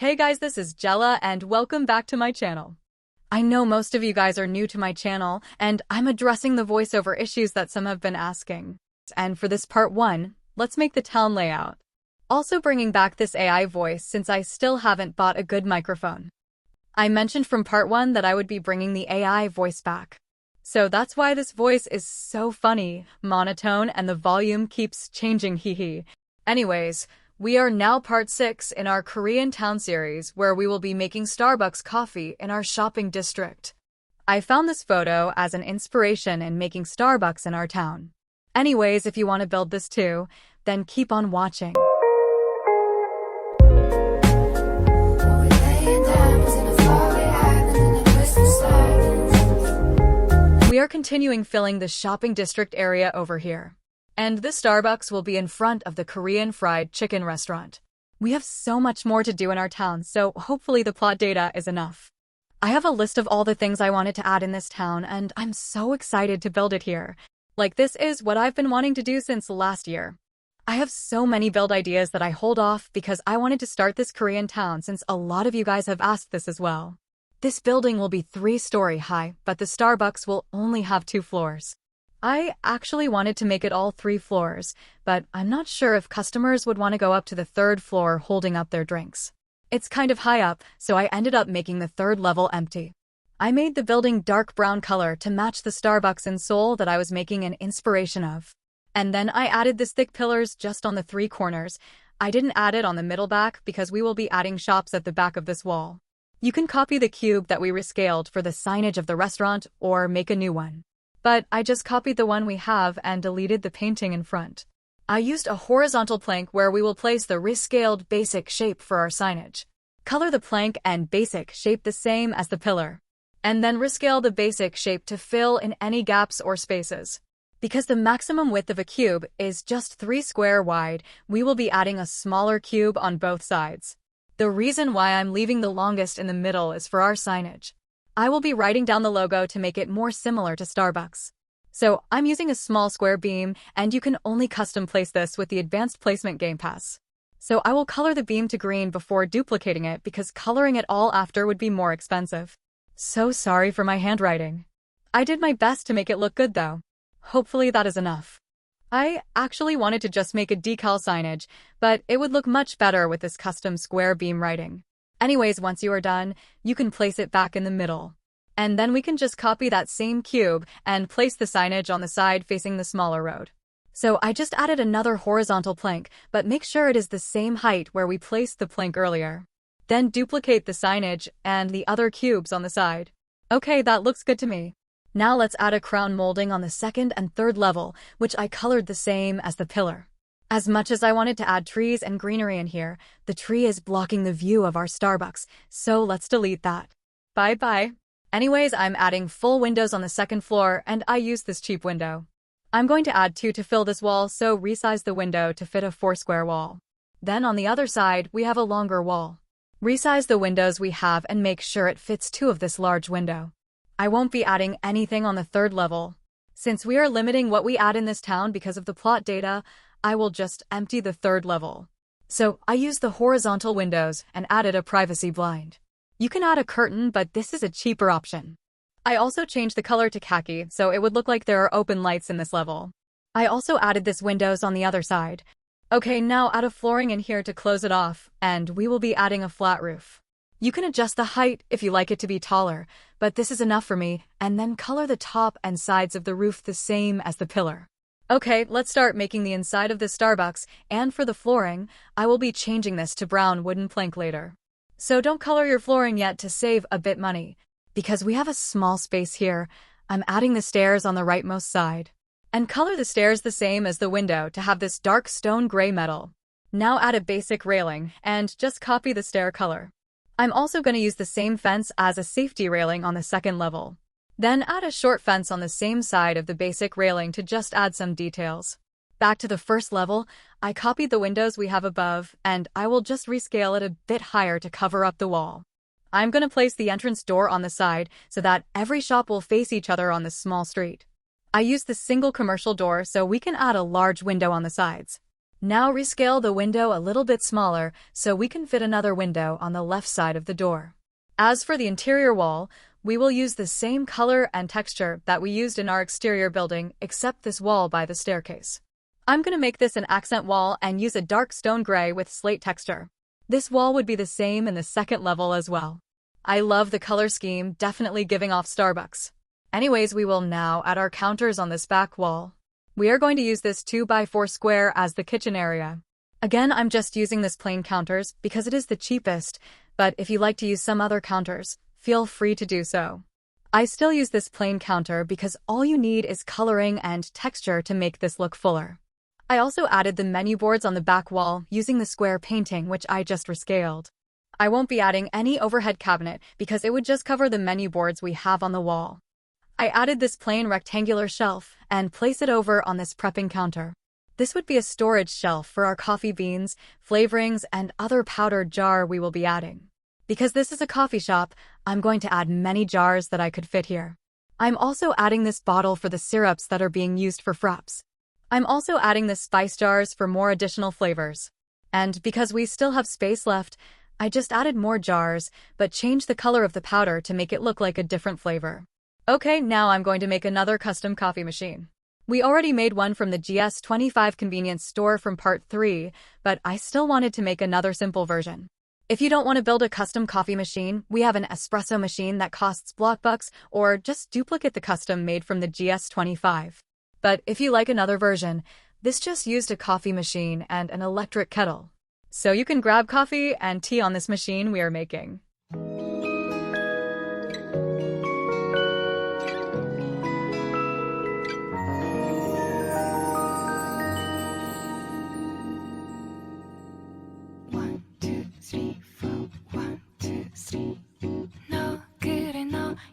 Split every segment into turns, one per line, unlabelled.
Hey guys, this is Jella and welcome back to my channel. I know most of you guys are new to my channel and I'm addressing the voiceover issues that some have been asking. And for this part 1, let's make the town layout. Also bringing back this AI voice since I still haven't bought a good microphone. I mentioned from part 1 that I would be bringing the AI voice back. So that's why this voice is so funny, monotone, and the volume keeps changing, hee. Anyways, we are now part 6 in our Korean town series where we will be making Starbucks coffee in our shopping district. I found this photo as an inspiration in making Starbucks in our town. Anyways, if you want to build this too, then keep on watching. We are continuing filling the shopping district area over here. And this Starbucks will be in front of the Korean fried chicken restaurant. We have so much more to do in our town, so hopefully the plot data is enough. I have a list of all the things I wanted to add in this town, and I'm so excited to build it here. Like, this is what I've been wanting to do since last year. I have so many build ideas that I hold off because I wanted to start this Korean town since a lot of you guys have asked this as well. This building will be 3-story high, but the Starbucks will only have 2 floors. I actually wanted to make it all 3 floors, but I'm not sure if customers would want to go up to the 3rd floor holding up their drinks. It's kind of high up, so I ended up making the 3rd level empty. I made the building dark brown color to match the Starbucks in Seoul that I was making an inspiration of. And then I added this thick pillars just on the 3 corners. I didn't add it on the middle back because we will be adding shops at the back of this wall. You can copy the cube that we rescaled for the signage of the restaurant or make a new one. But I just copied the one we have and deleted the painting in front. I used a horizontal plank where we will place the rescaled basic shape for our signage. Color the plank and basic shape the same as the pillar. And then rescale the basic shape to fill in any gaps or spaces. Because the maximum width of a cube is just 3 square wide, we will be adding a smaller cube on both sides. The reason why I'm leaving the longest in the middle is for our signage. I will be writing down the logo to make it more similar to Starbucks. So I'm using a small square beam, and you can only custom place this with the advanced placement Gamepass. So I will color the beam to green before duplicating it because coloring it all after would be more expensive. So sorry for my handwriting. I did my best to make it look good though. Hopefully that is enough. I actually wanted to just make a decal signage, but it would look much better with this custom square beam writing. Anyways, once you are done, you can place it back in the middle. And then we can just copy that same cube and place the signage on the side facing the smaller road. So I just added another horizontal plank, but make sure it is the same height where we placed the plank earlier. Then duplicate the signage and the other cubes on the side. Okay, that looks good to me. Now let's add a crown molding on the 2nd and 3rd level, which I colored the same as the pillar. As much as I wanted to add trees and greenery in here, the tree is blocking the view of our Starbucks, so let's delete that. Bye-bye. Anyways, I'm adding full windows on the 2nd floor, and I used this cheap window. I'm going to add 2 to fill this wall, so resize the window to fit a 4-square wall. Then on the other side, we have a longer wall. Resize the windows we have and make sure it fits 2 of this large window. I won't be adding anything on the 3rd level. Since we are limiting what we add in this town because of the plot data, I will just empty the 3rd level. So I used the horizontal windows and added a privacy blind. You can add a curtain, but this is a cheaper option. I also changed the color to khaki so it would look like there are open lights in this level. I also added this windows on the other side. Okay, now add a flooring in here to close it off, and we will be adding a flat roof. You can adjust the height if you like it to be taller, but this is enough for me, and then color the top and sides of the roof the same as the pillar. Okay, let's start making the inside of this Starbucks, and for the flooring, I will be changing this to brown wooden plank later. So don't color your flooring yet to save a bit money. Because we have a small space here, I'm adding the stairs on the rightmost side. And color the stairs the same as the window to have this dark stone gray metal. Now add a basic railing, and just copy the stair color. I'm also going to use the same fence as a safety railing on the 2nd level. Then add a short fence on the same side of the basic railing to just add some details. Back to the 1st level, I copied the windows we have above, and I will just rescale it a bit higher to cover up the wall. I'm going to place the entrance door on the side so that every shop will face each other on this small street. I used the single commercial door so we can add a large window on the sides. Now rescale the window a little bit smaller so we can fit another window on the left side of the door. As for the interior wall, we will use the same color and texture that we used in our exterior building except this wall by the staircase. I'm going to make this an accent wall and use a dark stone gray with slate texture. This wall would be the same in the second level as well. I love the color scheme, definitely giving off Starbucks. Anyways, we will now add our counters on this back wall. We are going to use this 2x4 square as the kitchen area. Again, I'm just using this plain counters because it is the cheapest, but if you like to use some other counters, feel free to do so. I still use this plain counter because all you need is coloring and texture to make this look fuller. I also added the menu boards on the back wall using the square painting which I just rescaled. I won't be adding any overhead cabinet because it would just cover the menu boards we have on the wall. I added this plain rectangular shelf and place it over on this prepping counter. This would be a storage shelf for our coffee beans, flavorings, and other powdered jar we will be adding. Because this is a coffee shop, I'm going to add many jars that I could fit here. I'm also adding this bottle for the syrups that are being used for fraps. I'm also adding the spice jars for more additional flavors. And because we still have space left, I just added more jars, but changed the color of the powder to make it look like a different flavor. Okay, now I'm going to make another custom coffee machine. We already made one from the GS25 convenience store from part 3, but I still wanted to make another simple version. If you don't want to build a custom coffee machine, we have an espresso machine that costs $Bloxburg, or just duplicate the custom made from the GS25. But if you like another version, this just used a coffee machine and an electric kettle. So you can grab coffee and tea on this machine we are making.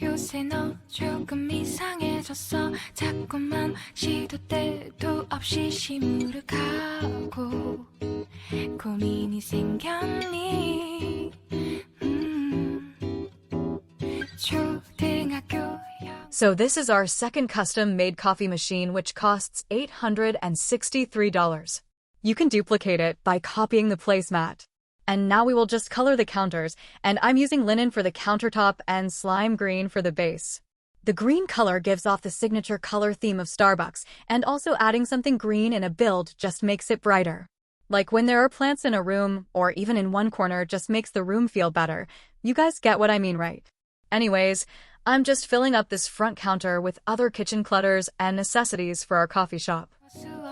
요새 너 조금 이상해졌어 자꾸만 시도 때도 없이 시무룩하고 고민이 생겼니 초등학교
So this is our second custom-made coffee machine which costs $863. You can duplicate it by copying the placemat. And now we will just color the counters, and I'm using linen for the countertop and slime green for the base. The green color gives off the signature color theme of Starbucks, and also adding something green in a build just makes it brighter. Like when there are plants in a room, or even in one corner just makes the room feel better. You guys get what I mean, right? Anyways, I'm just filling up this front counter with other kitchen clutters and necessities for our coffee shop.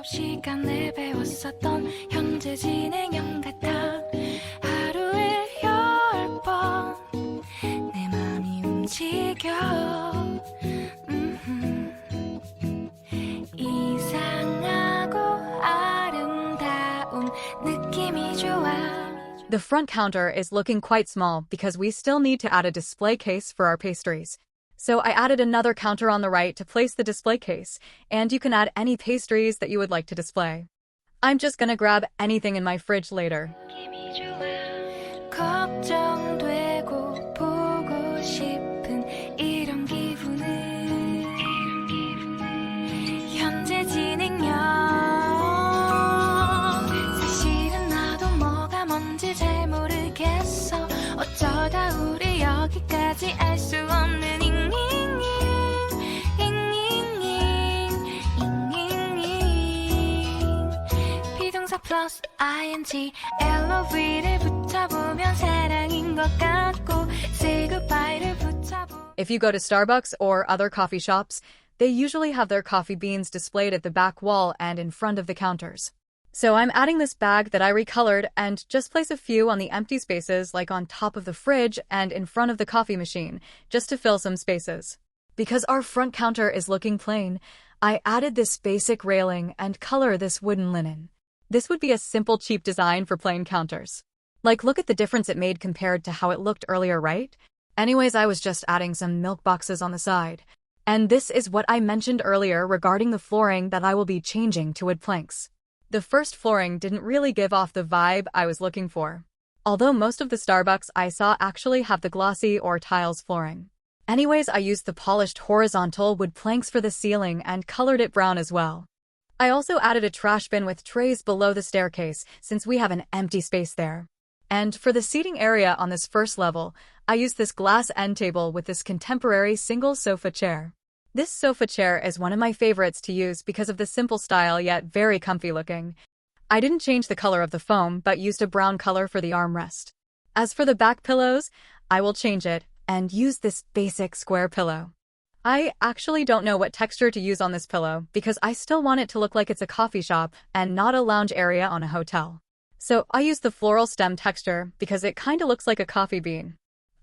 시간을 배웠었던 현재 진행형 같아 하루에 10번 내 맘이 움직여 이상하고 아름다운 느낌이 좋아.
The front counter is looking quite small because we still need to add a display case for our pastries. So I added another counter on the right to place the display case, and you can add any pastries that you would like to display. I'm just gonna grab anything in my fridge later.
걱정되고 보고 싶은 이런 기분은 현재 진행형 사실은 나도 뭐가 뭔지 잘 모르겠어 어쩌다 우리 여기까지 알 수 없는 plus ing LOV를 붙여보면 사랑인 것 같고 say goodbye를 붙여보.
If you go to Starbucks or other coffee shops, they usually have their coffee beans displayed at the back wall and in front of the counters. So I'm adding this bag that I recolored and just place a few on the empty spaces like on top of the fridge and in front of the coffee machine, just to fill some spaces. Because our front counter is looking plain, I added this basic railing and color this wooden linen. This would be a simple, cheap design for plain counters. Like, look at the difference it made compared to how it looked earlier, right? Anyways, I was just adding some milk boxes on the side. And this is what I mentioned earlier regarding the flooring that I will be changing to wood planks. The first flooring didn't really give off the vibe I was looking for. Although most of the Starbucks I saw actually have the glossy or tiles flooring. Anyways, I used the polished horizontal wood planks for the ceiling and colored it brown as well. I also added a trash bin with trays below the staircase since we have an empty space there. And for the seating area on this first level, I used this glass end table with this contemporary single sofa chair. This sofa chair is one of my favorites to use because of the simple style yet very comfy looking. I didn't change the color of the foam but used a brown color for the armrest. As for the back pillows, I will change it and use this basic square pillow. I actually don't know what texture to use on this pillow because I still want it to look like it's a coffee shop and not a lounge area on a hotel. So I used the floral stem texture because it kinda looks like a coffee bean.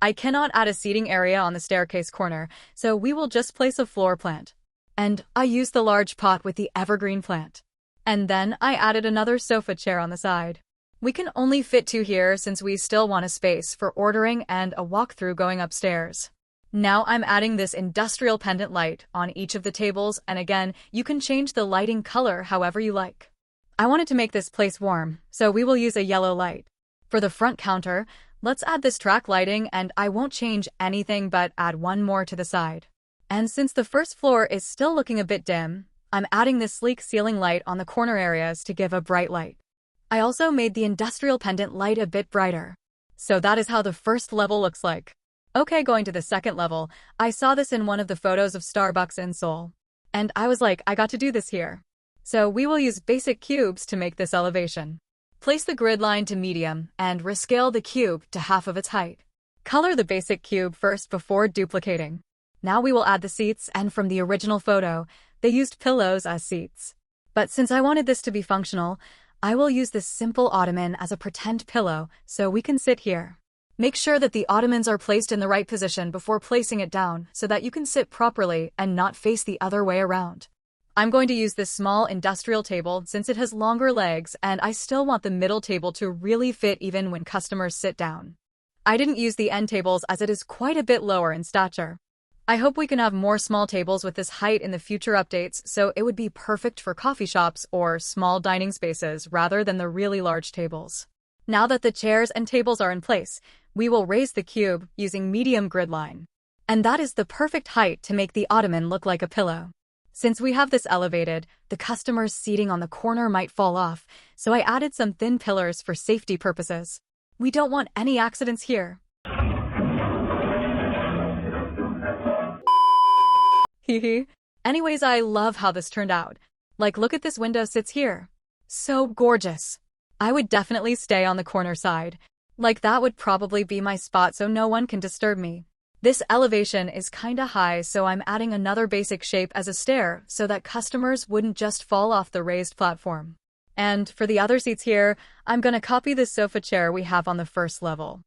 I cannot add a seating area on the staircase corner, so we will just place a floor plant. And I used the large pot with the evergreen plant. And then I added another sofa chair on the side. We can only fit 2 here since we still want a space for ordering and a walkthrough going upstairs. Now I'm adding this industrial pendant light on each of the tables, and again, you can change the lighting color however you like. I wanted to make this place warm, so we will use a yellow light. For the front counter, let's add this track lighting, and I won't change anything but add one more to the side. And since the first floor is still looking a bit dim, I'm adding this sleek ceiling light on the corner areas to give a bright light. I also made the industrial pendant light a bit brighter. So that is how the first level looks like. Okay, going to the second level, I saw this in one of the photos of Starbucks in Seoul. And I was like, I got to do this here. So we will use basic cubes to make this elevation. Place the grid line to medium and rescale the cube to half of its height. Color the basic cube first before duplicating. Now we will add the seats, and from the original photo, they used pillows as seats. But since I wanted this to be functional, I will use this simple ottoman as a pretend pillow so we can sit here. Make sure that the ottomans are placed in the right position before placing it down so that you can sit properly and not face the other way around. I'm going to use this small industrial table since it has longer legs, and I still want the middle table to really fit even when customers sit down. I didn't use the end tables as it is quite a bit lower in stature. I hope we can have more small tables with this height in the future updates, so it would be perfect for coffee shops or small dining spaces rather than the really large tables. Now that the chairs and tables are in place, we will raise the cube using medium grid line. And that is the perfect height to make the ottoman look like a pillow. Since we have this elevated, the customers seating on the corner might fall off, so I added some thin pillars for safety purposes. We don't want any accidents here. Hehe. Anyways, I love how this turned out. Like, look at this window sits here. So gorgeous. I would definitely stay on the corner side. Like, that would probably be my spot so no one can disturb me. This elevation is kinda high, so I'm adding another basic shape as a stair so that customers wouldn't just fall off the raised platform. And for the other seats here, I'm gonna copy this sofa chair we have on the first level.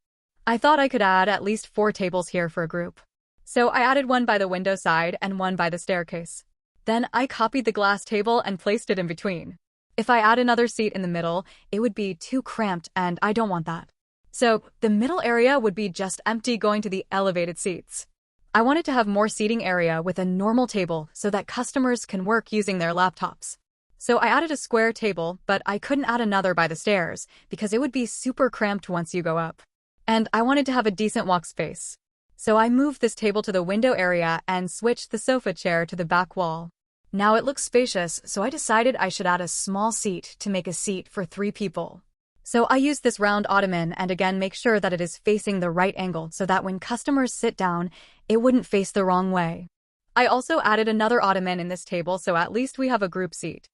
I thought I could add at least 4 tables here for a group. So I added one by the window side and one by the staircase. Then I copied the glass table and placed it in between. If I add another seat in the middle, it would be too cramped and I don't want that. So the middle area would be just empty going to the elevated seats. I wanted to have more seating area with a normal table so that customers can work using their laptops. So I added a square table, but I couldn't add another by the stairs because it would be super cramped once you go up. And I wanted to have a decent walk space. So I moved this table to the window area and switched the sofa chair to the back wall. Now it looks spacious, so I decided I should add a small seat to make a seat for 3 people. So I used this round ottoman and again make sure that it is facing the right angle so that when customers sit down, it wouldn't face the wrong way. I also added another ottoman in this table so at least we have a group seat.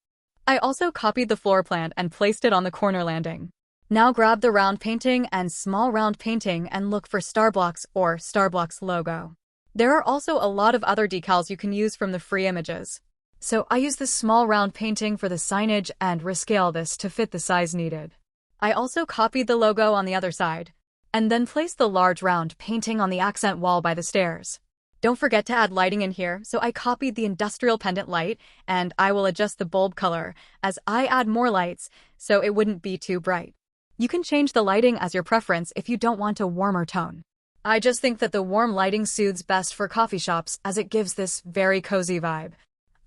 I also copied the floor plan and placed it on the corner landing. Now grab the round painting and small round painting and look for starblox or starblox logo. There are also a lot of other decals you can use from the free images. So I used this small round painting for the signage and rescale this to fit the size needed. I also copied the logo on the other side, and then placed the large round painting on the accent wall by the stairs. Don't forget to add lighting in here, so I copied the industrial pendant light, and I will adjust the bulb color as I add more lights, so it wouldn't be too bright. You can change the lighting as your preference if you don't want a warmer tone. I just think that the warm lighting soothes best for coffee shops as it gives this very cozy vibe.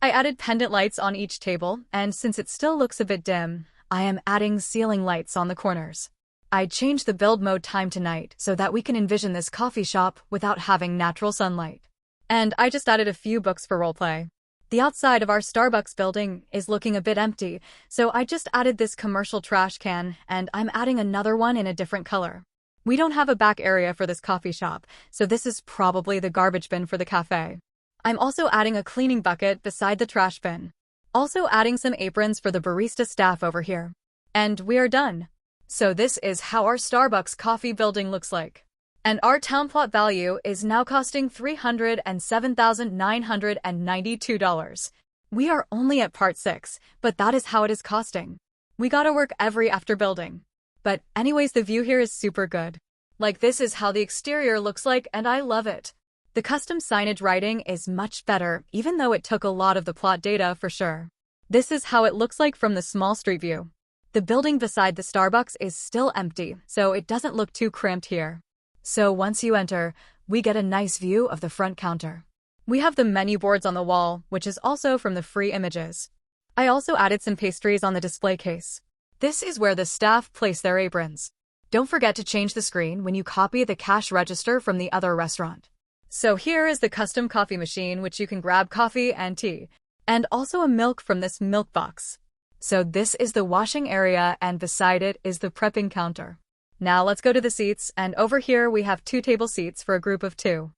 I added pendant lights on each table, and since it still looks a bit dim, I am adding ceiling lights on the corners. I changed the build mode time to night so that we can envision this coffee shop without having natural sunlight. And I just added a few books for roleplay. The outside of our Starbucks building is looking a bit empty, so I just added this commercial trash can, and I'm adding another one in a different color. We don't have a back area for this coffee shop, so this is probably the garbage bin for the cafe. I'm also adding a cleaning bucket beside the trash bin. Also adding some aprons for the barista staff over here. And we are done. So this is how our Starbucks coffee building looks like. And our town plot value is now costing $307,992. We are only at part 6, but that is how it is costing. We gotta work every after building. But anyways, the view here is super good. Like, this is how the exterior looks like, and I love it. The custom signage writing is much better, even though it took a lot of the plot data for sure. This is how it looks like from the small street view. The building beside the Starbucks is still empty, so it doesn't look too cramped here. So once you enter, we get a nice view of the front counter. We have the menu boards on the wall, which is also from the free images. I also added some pastries on the display case. This is where the staff place their aprons. Don't forget to change the screen when you copy the cash register from the other restaurant. So here is the custom coffee machine, which you can grab coffee and tea, and also a milk from this milk box. So this is the washing area, and beside it is the prepping counter. Now let's go to the seats, and over here we have 2 table seats for a group of 2.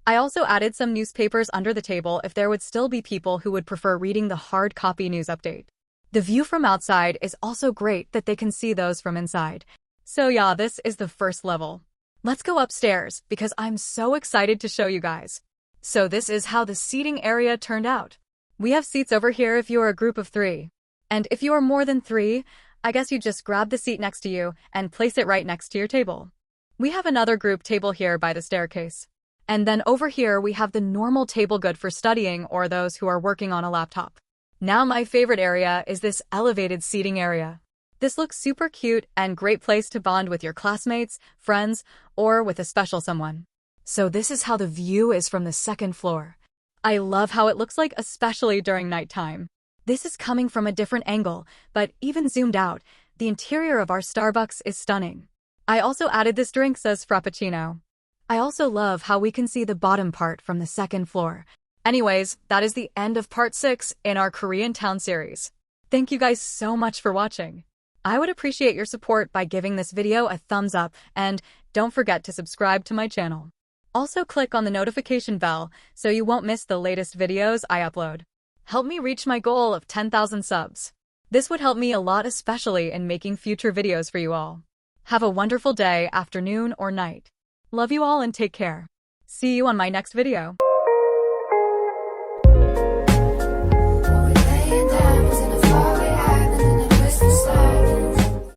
I also added some newspapers under the table if there would still be people who would prefer reading the hard copy news update. The view from outside is also great that they can see those from inside. So yeah, this is the first level. Let's go upstairs because I'm so excited to show you guys. So this is how the seating area turned out. We have seats over here if you are a group of 3. And if you are more than 3, I guess you just grab the seat next to you and place it right next to your table. We have another group table here by the staircase. And then over here we have the normal table good for studying or those who are working on a laptop. Now my favorite area is this elevated seating area. This looks super cute and great place to bond with your classmates, friends, or with a special someone. So this is how the view is from the 2nd floor. I love how it looks like, especially during nighttime. This is coming from a different angle, but even zoomed out, the interior of our Starbucks is stunning. I also added this drink says Frappuccino. I also love how we can see the bottom part from the 2nd floor. Anyways, that is the end of part 6 in our Korean Town series. Thank you guys so much for watching. I would appreciate your support by giving this video a thumbs up, and don't forget to subscribe to my channel. Also click on the notification bell so you won't miss the latest videos I upload. Help me reach my goal of 10,000 subs. This would help me a lot, especially in making future videos for you all. Have a wonderful day, afternoon, or night. Love you all and take care. See you on my next video.